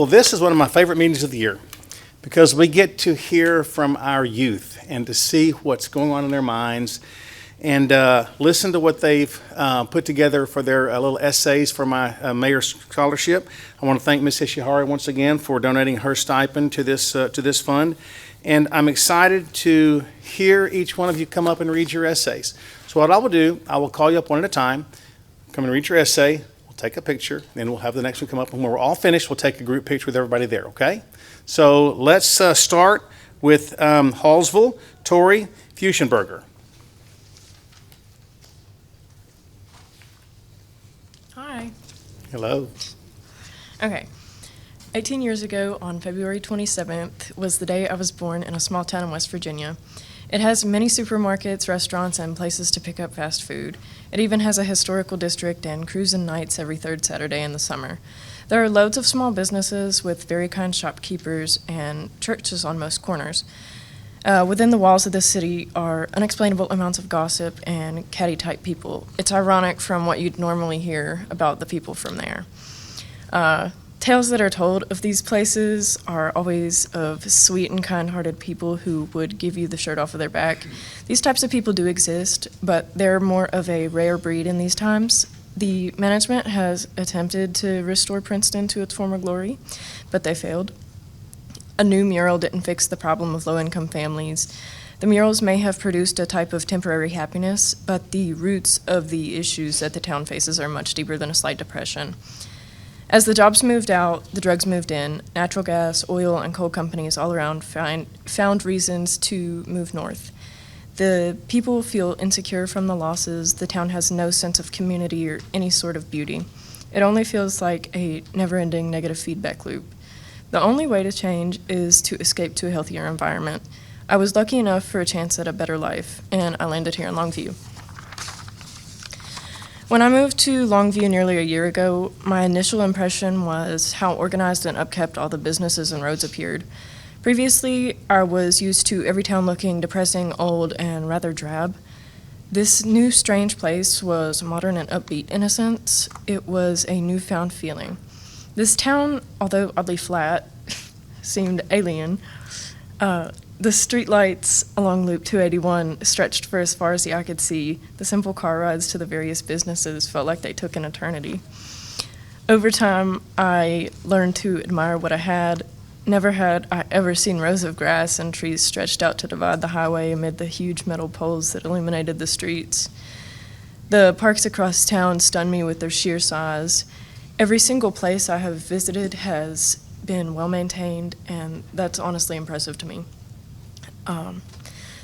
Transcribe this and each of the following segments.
Well, this is one of my favorite meetings of the year because we get to hear from our youth and to see what's going on in their minds and listen to what they've put together for their little essays for my mayor's scholarship. I want to thank Ms. Ishihara once again for donating her stipend to this fund. And I'm excited to hear each one of you come up and read your essays. So what I will do, I will call you up one at a time, come and read your essay, we'll take a picture, then we'll have the next one come up, and when we're all finished, we'll take a group picture with everybody there, okay? So let's start with Hallsville, Tori Fuschenberger. Hi. Hello. Okay. 18 years ago, on February 27th, was the day I was born in a small town in West Virginia. It has many supermarkets, restaurants, and places to pick up fast food. It even has a historical district and cruising nights every third Saturday in the summer. There are loads of small businesses with very kind shopkeepers and churches on most corners. Within the walls of this city are unexplainable amounts of gossip and catty-type people. It's ironic from what you'd normally hear about the people from there. Tales that are told of these places are always of sweet and kind-hearted people who would give you the shirt off of their back. These types of people do exist, but they're more of a rare breed in these times. The management has attempted to restore Princeton to its former glory, but they failed. A new mural didn't fix the problem of low-income families. The murals may have produced a type of temporary happiness, but the roots of the issues that the town faces are much deeper than a slight depression. As the jobs moved out, the drugs moved in. Natural gas, oil, and coal companies all around found reasons to move north. The people feel insecure from the losses. The town has no sense of community or any sort of beauty. It only feels like a never-ending negative feedback loop. The only way to change is to escape to a healthier environment. I was lucky enough for a chance at a better life, and I landed here in Longview. When I moved to Longview nearly a year ago, my initial impression was how organized and upkept all the businesses and roads appeared. Previously, I was used to every town looking depressing, old, and rather drab. This new strange place was modern and upbeat in a sense. It was a newfound feeling. This town, although oddly flat, seemed alien. The streetlights along Loop 281 stretched for as far as the eye could see. The simple car rides to the various businesses felt like they took an eternity. Over time, I learned to admire what I had. Never had I ever seen rows of grass and trees stretched out to divide the highway amid the huge metal poles that illuminated the streets. The parks across town stunned me with their sheer size. Every single place I have visited has been well maintained, and that's honestly impressive to me.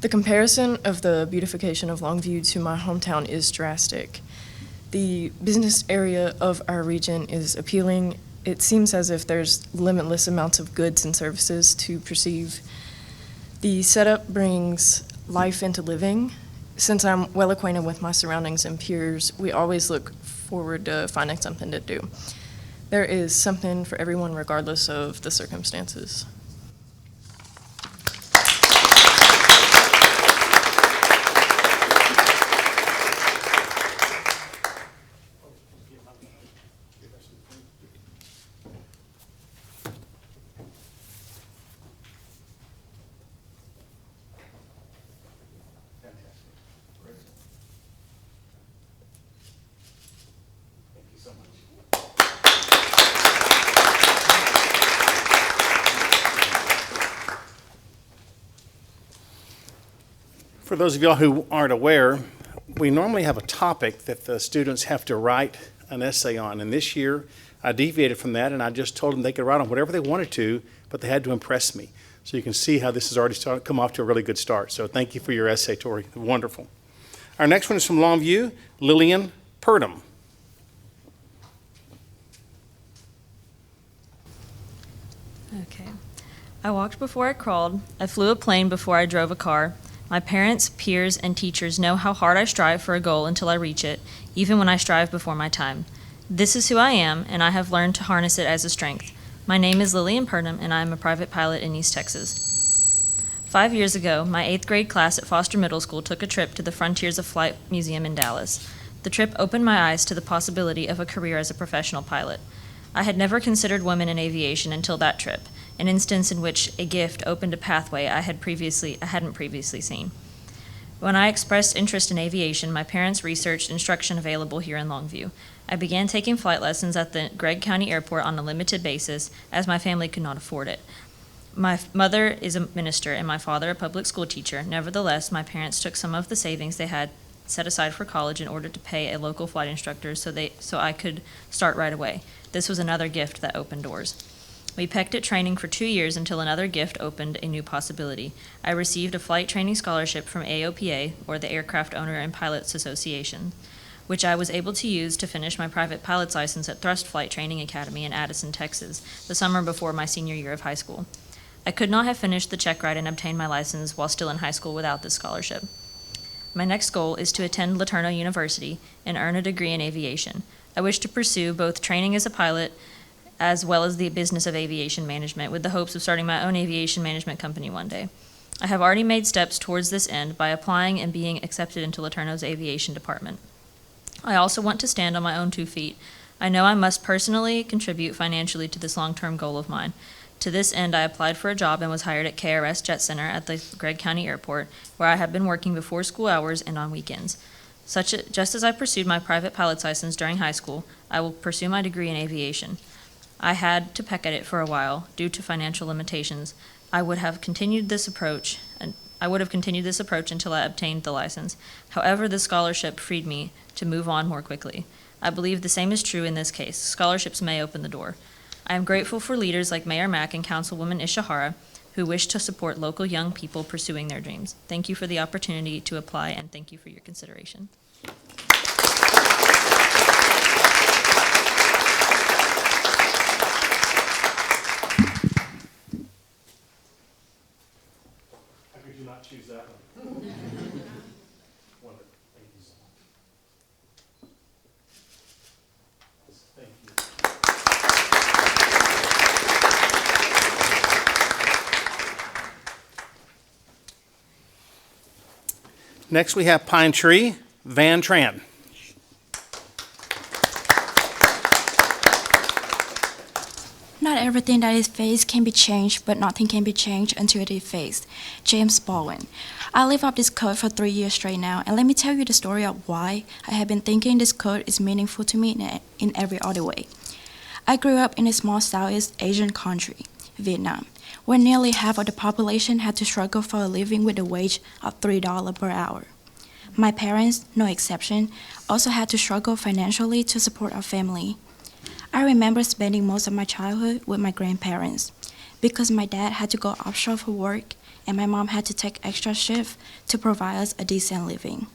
The comparison of the beautification of Longview to my hometown is drastic. The business area of our region is appealing. It seems as if there's limitless amounts of goods and services to perceive. The setup brings life into living. Since I'm well acquainted with my surroundings and peers, we always look forward to finding something to do. There is something for everyone regardless of the circumstances. For those of y'all who aren't aware, we normally have a topic that the students have to write an essay on. And this year, I deviated from that, and I just told them they could write on whatever they wanted to, but they had to impress me. So you can see how this has already come off to a really good start. So thank you for your essay, Tori. Wonderful. Our next one is from Longview, Lillian Purdum. Okay. I walked before I crawled. I flew a plane before I drove a car. My parents, peers, and teachers know how hard I strive for a goal until I reach it, even when I strive before my time. This is who I am, and I have learned to harness it as a strength. My name is Lillian Purdum, and I am a private pilot in East Texas. 5 years ago, my 8th grade class at Foster Middle School took a trip to the Frontiers of Flight Museum in Dallas. The trip opened my eyes to the possibility of a career as a professional pilot. I had never considered women in aviation until that trip, an instance in which a gift opened a pathway I hadn't previously seen. When I expressed interest in aviation, my parents researched instruction available here in Longview. I began taking flight lessons at the Gregg County Airport on a limited basis, as my family could not afford it. My mother is a minister and my father a public school teacher. Nevertheless, my parents took some of the savings they had set aside for college in order to pay a local flight instructor so I could start right away. This was another gift that opened doors. We pecked at training for 2 years until another gift opened a new possibility. I received a flight training scholarship from AOPA, or the Aircraft Owner and Pilots Association, which I was able to use to finish my private pilot's license at Thrust Flight Training Academy in Addison, Texas, the summer before my senior year of high school. I could not have finished the check ride and obtained my license while still in high school without this scholarship. My next goal is to attend LeTourneau University and earn a degree in aviation. I wish to pursue both training as a pilot as well as the business of aviation management, with the hopes of starting my own aviation management company one day. I have already made steps towards this end by applying and being accepted into LeTourneau's aviation department. I also want to stand on my own 2 feet. I know I must personally contribute financially to this long-term goal of mine. To this end, I applied for a job and was hired at KRS Jet Center at the Gregg County Airport, where I have been working before school hours and on weekends. Just as I pursued my private pilot's license during high school, I will pursue my degree in aviation. I had to peck at it for a while due to financial limitations. I would have continued this approach until I obtained the license. However, this scholarship freed me to move on more quickly. I believe the same is true in this case. Scholarships may open the door. I am grateful for leaders like Mayor Mack and Councilwoman Ishihara who wish to support local young people pursuing their dreams. Thank you for the opportunity to apply, and thank you for your consideration. How could you not choose that one? One of the ladies. Thank you. Next, we have Pine Tree Van Tran. Not everything that is faced can be changed, but nothing can be changed until it is faced. James Baldwin. I lived up this quote for 3 years straight now, and let me tell you the story of why I have been thinking this quote is meaningful to me in every other way. I grew up in a small Southeast Asian country, Vietnam, where nearly half of the population had to struggle for a living with a wage of $3 per hour. My parents, no exception, also had to struggle financially to support our family. I remember spending most of my childhood with my grandparents because my dad had to go offshore for work and my mom had to take extra shifts to provide us a decent living.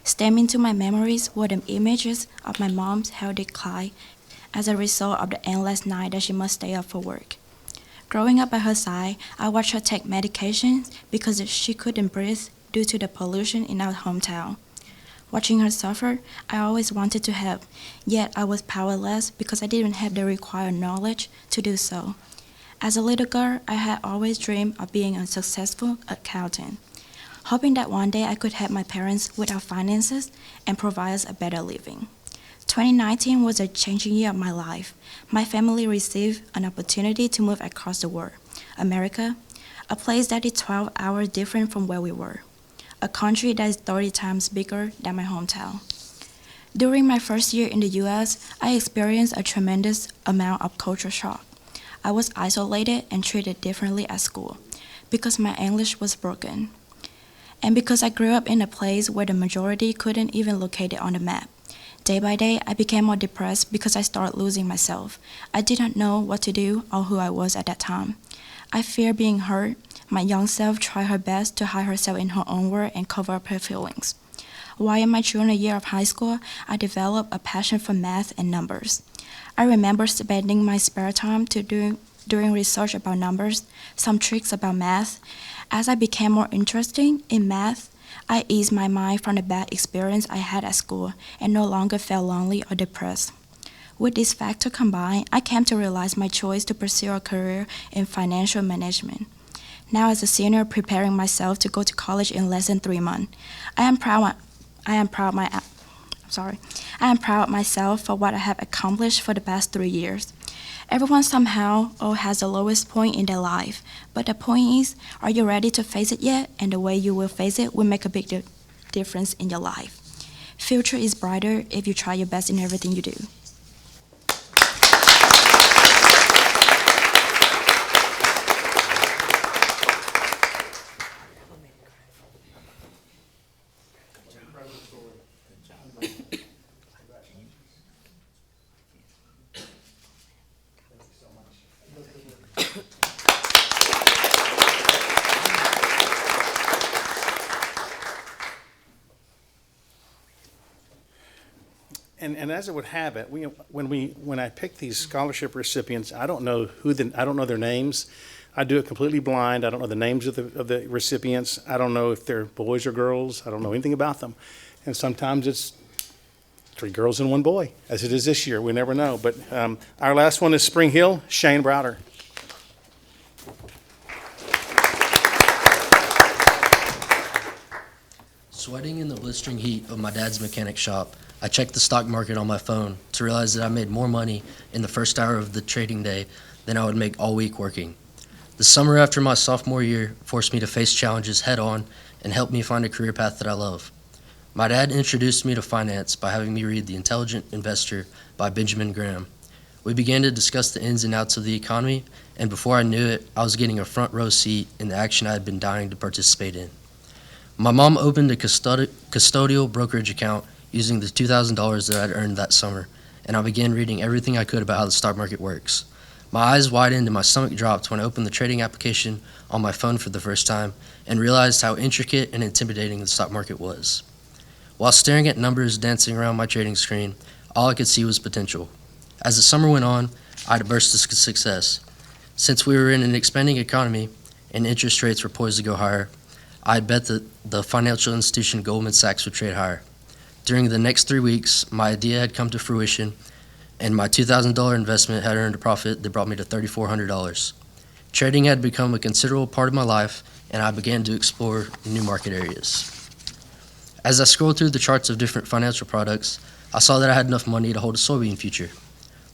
Stemming to my memories were the images of my mom's health decline as a result of the endless night that she must stay up for work. Growing up by her side, I watched her take medications because she couldn't breathe due to the pollution in our hometown. Watching her suffer, I always wanted to help, yet I was powerless because I didn't have the required knowledge to do so. As a little girl, I had always dreamed of being a successful accountant, hoping that one day I could help my parents with our finances and provide us a better living. 2019 was a changing year of my life. My family received an opportunity to move across the world, America, a place that is 12 hours different from where we were. A country that is 30 times bigger than my hometown. During my first year in the U.S., I experienced a tremendous amount of culture shock. I was isolated and treated differently at school because my English was broken. And because I grew up in a place where the majority couldn't even locate it on the map. Day by day, I became more depressed because I started losing myself. I didn't know what to do or who I was at that time. I feared being hurt. My young self tried her best to hide herself in her own world and cover up her feelings. While in my junior year of high school, I developed a passion for math and numbers. I remember spending my spare time doing research about numbers, some tricks about math. As I became more interested in math, I eased my mind from the bad experience I had at school and no longer felt lonely or depressed. With this factor combined, I came to realize my choice to pursue a career in financial management. Now as a senior preparing myself to go to college in less than 3 months, I am proud of myself for what I have accomplished for the past 3 years. Everyone somehow or has the lowest point in their life. But the point is, are you ready to face it yet? And the way you will face it will make a big difference in your life. Future is brighter if you try your best in everything you do. And as it would have it, when I pick these scholarship recipients, I don't know their names. I do it completely blind. I don't know the names of the recipients. I don't know if they're boys or girls. I don't know anything about them. And sometimes it's 3 girls and 1 boy, as it is this year. We never know. But our last one is Spring Hill, Shane Browder. Sweating in the blistering heat of my dad's mechanic shop, I checked the stock market on my phone to realize that I made more money in the first hour of the trading day than I would make all week working. The summer after my sophomore year forced me to face challenges head on and helped me find a career path that I love. My dad introduced me to finance by having me read The Intelligent Investor by Benjamin Graham. We began to discuss the ins and outs of the economy, and before I knew it, I was getting a front row seat in the action I had been dying to participate in. My mom opened a custodial brokerage account using the $2,000 that I'd earned that summer, and I began reading everything I could about how the stock market works. My eyes widened and my stomach dropped when I opened the trading application on my phone for the first time and realized how intricate and intimidating the stock market was. While staring at numbers dancing around my trading screen, all I could see was potential. As the summer went on, I had a burst of success. Since we were in an expanding economy and interest rates were poised to go higher, I had bet that the financial institution Goldman Sachs would trade higher. During the next 3 weeks, my idea had come to fruition, and my $2,000 investment had earned a profit that brought me to $3,400. Trading had become a considerable part of my life, and I began to explore new market areas. As I scrolled through the charts of different financial products, I saw that I had enough money to hold a soybean future.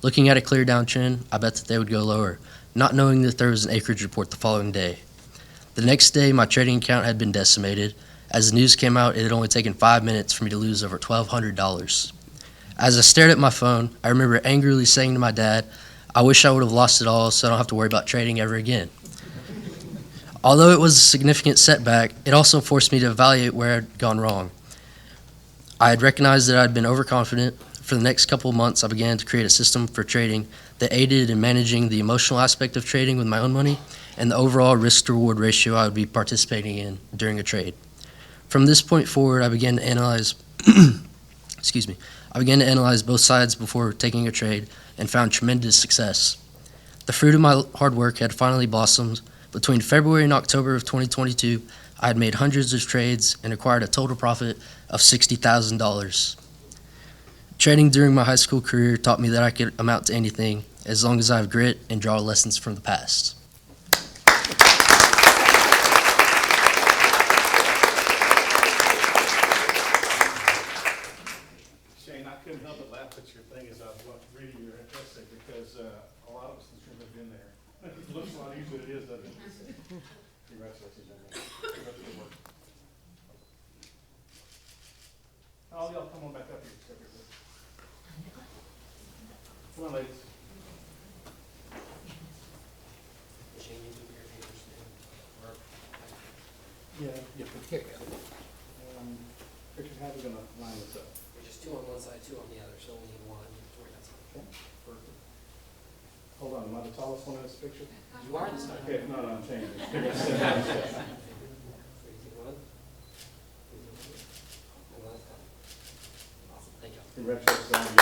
Looking at a clear downtrend, I bet that they would go lower, not knowing that there was an acreage report the following day. The next day, my trading account had been decimated. As the news came out, it had only taken 5 minutes for me to lose over $1,200. As I stared at my phone, I remember angrily saying to my dad, "I wish I would have lost it all so I don't have to worry about trading ever again." Although it was a significant setback, it also forced me to evaluate where I'd gone wrong. I had recognized that I'd been overconfident. For the next couple of months, I began to create a system for trading that aided in managing the emotional aspect of trading with my own money and the overall risk-to-reward ratio I would be participating in during a trade. From this point forward, I began to analyze I began to analyze both sides before taking a trade and found tremendous success. The fruit of my hard work had finally blossomed. Between February and October of 2022, I had made hundreds of trades and acquired a total profit of $60,000. Trading during my high school career taught me that I could amount to anything as long as I have grit and draw lessons from the past. Shane, I couldn't help but laugh at your thing as I was reading your essay because a lot of us in this room have been there. It looks a lot easier than it is, doesn't it? Congratulations, young man. Keep up the good work. All y'all come on back up here. Come on, ladies. Yeah. Richard, how are we gonna line this up? There's just 2 on one side, 2 on the other, so only 1. That's Okay, perfect. Hold on, am I the tallest one in this picture? You are this time. Okay, no, I'm changing. So you take 1. And last time. Awesome, thank you. Congratulations on you.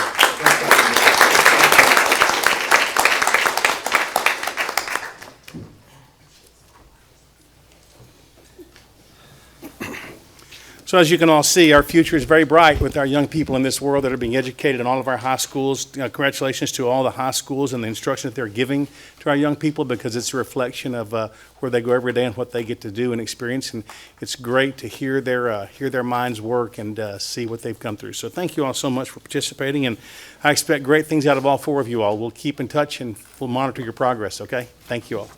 So as you can all see, our future is very bright with our young people in this world that are being educated in all of our high schools. Congratulations to all the high schools and the instruction that they're giving to our young people, because it's a reflection of where they go every day and what they get to do and experience. And it's great to hear their minds work and see what they've come through. So thank you all so much for participating, and I expect great things out of all four of you all. We'll keep in touch and we'll monitor your progress, okay? Thank you all.